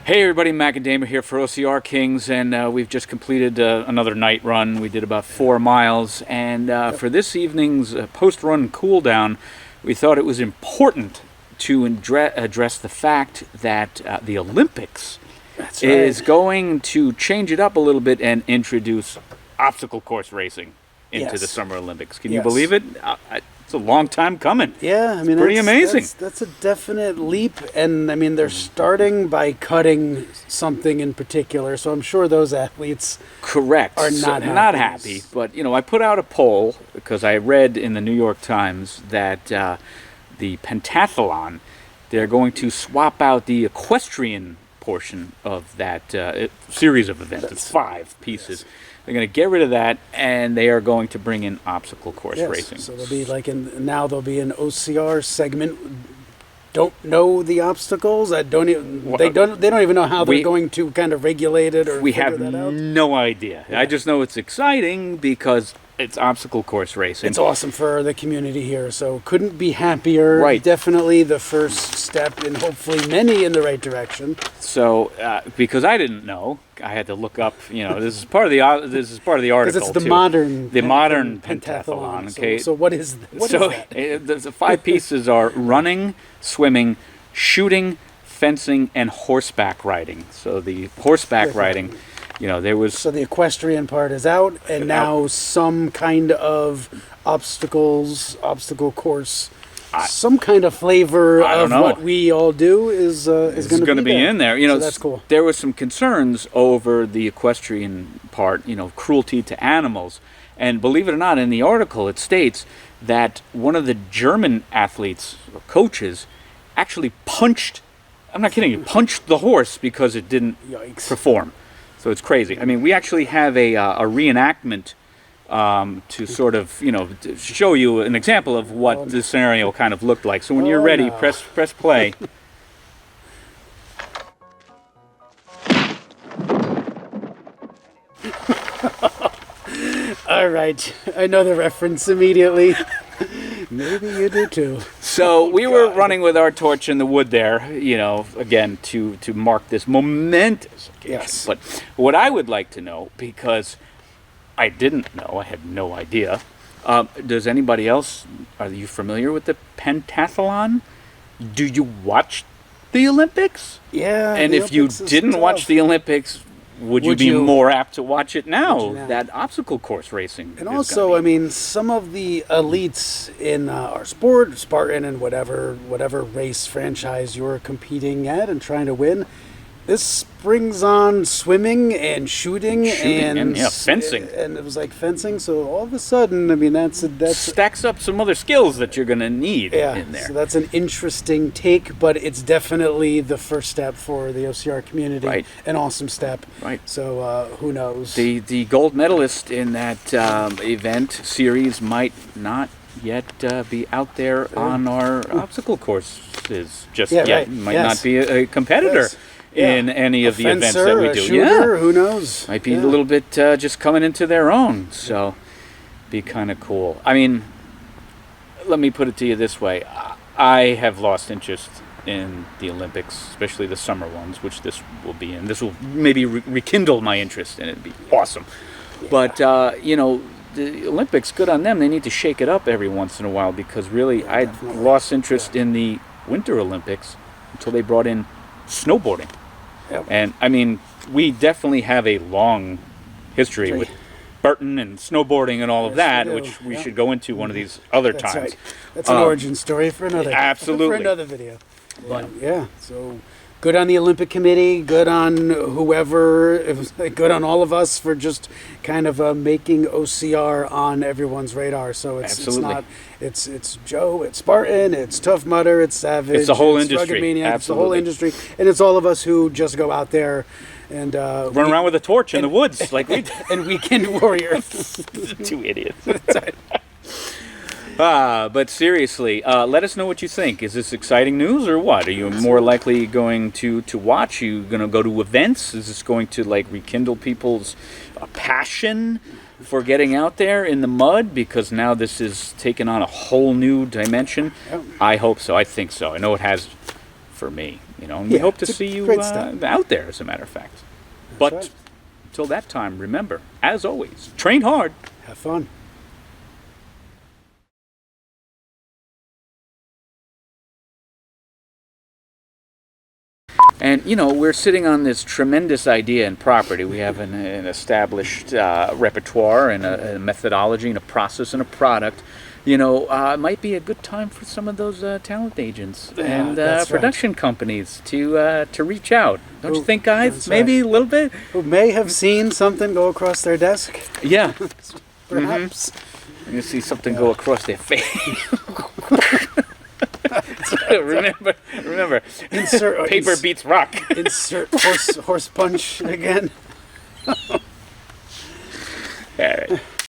Hey everybody, Macadama here for OCR Kings, and we've just completed another night run. We did about 4 miles, and for this evening's post-run cool-down, we thought it was important to address the fact that the Olympics is going to change it up a little bit and introduce obstacle course racing into the Summer Olympics. Can you believe it? It's a long time coming. Yeah, I mean, it's pretty amazing. That's a definite leap, and I mean, they're starting by cutting something in particular, so I'm sure those athletes are not happy. But, you know, I put out a poll because I read in the New York Times that the pentathlon, they're going to swap out the equestrian portion of that series of events. It's 5 pieces. Yes. They're going to get rid of that, and they are going to bring in obstacle course racing. So there'll be now there'll be an OCR segment. Don't know the obstacles. They don't even know how they're going to kind of regulate it or figure that out. We have no idea. Yeah. I just know it's exciting because it's obstacle course racing. It's awesome for the community here, so couldn't be happier. Right. Definitely the first step in hopefully many in the right direction. So, because I didn't know, I had to look up. You know, this is part of the article. Because it's the modern pentathlon. Okay. So what is that? The 5 pieces are running, swimming, shooting, fencing, and horseback riding. So the horseback riding. You know, there was... So the equestrian part is out, and now some kind of obstacle course, some kind of flavor of what we all do is going to be in there. You know, so that's cool. There was some concerns over the equestrian part, you know, cruelty to animals. And believe it or not, in the article it states that one of the German athletes, or coaches, actually punched, I'm not kidding you, punched the horse because it didn't perform. So it's crazy. I mean, we actually have a reenactment to sort of, you know, to show you an example of what the scenario kind of looked like. So when you're ready, press play. All right. I know the reference immediately. Maybe you do too. So we were running with our torch in the wood there, you know, again, to mark this momentous occasion. Yes. But what I would like to know, because I didn't know, I had no idea, does anybody else, are you familiar with the pentathlon? Do you watch the Olympics? Yeah. And if you didn't watch the Olympics, would you be more apt to watch it now that obstacle course racing? And also, I mean, some of the elites in our sport, Spartan and whatever race franchise you're competing at and trying to win, this brings on swimming and shooting and fencing. And it was like fencing, so all of a sudden, I mean, that's stacks up some other skills that you're going to need in there. So that's an interesting take, but it's definitely the first step for the OCR community. Right. An awesome step. Right. So who knows? The gold medalist in that event series might not yet be out there on our obstacle courses just yet. Right. Might not be a competitor. Yes. In any of the events that we do. Shooter, who knows? Might be a little bit just coming into their own. So, be kind of cool. I mean, let me put it to you this way. I have lost interest in the Olympics, especially the summer ones, which this will be in. This will maybe rekindle my interest, and it'd be awesome. Yeah. But, you know, the Olympics, good on them. They need to shake it up every once in a while because really I lost interest in the Winter Olympics until they brought in snowboarding. Yep. And I mean, we definitely have a long history with Burton and snowboarding and all of that, which we should go into one of these other times. Right. That's an origin story for another. Absolutely. For another video. But so good on the Olympic Committee. Good on whoever. It was good on all of us for just kind of making OCR on everyone's radar. So it's not. It's Joe. It's Spartan. It's Tough Mudder. It's Savage. It's the whole industry. Rugged Maniac. It's the whole industry, and it's all of us who just go out there and run around with a torch in the woods like we and weekend warriors. 2 idiots. But seriously, let us know what you think. Is this exciting news or what? Are you more likely going to watch? Are you going to go to events? Is this going to like rekindle people's passion for getting out there in the mud? Because now this is taken on a whole new dimension. I hope so. I think so. I know it has for me. You know, and we Yeah, hope to it's a see you great step. out there, as a matter of fact. But right. till that time, remember, as always, train hard. Have fun. And, you know, we're sitting on this tremendous idea and property. We have an established repertoire and a methodology and a process and a product. You know, it might be a good time for some of those talent agents and that's right. production companies to reach out. Don't you think, guys? that's Maybe a little bit? Who may have seen something go across their desk, Yeah. perhaps. You see something go across their face. remember, Insert paper beats rock. Insert horse punch again. All right.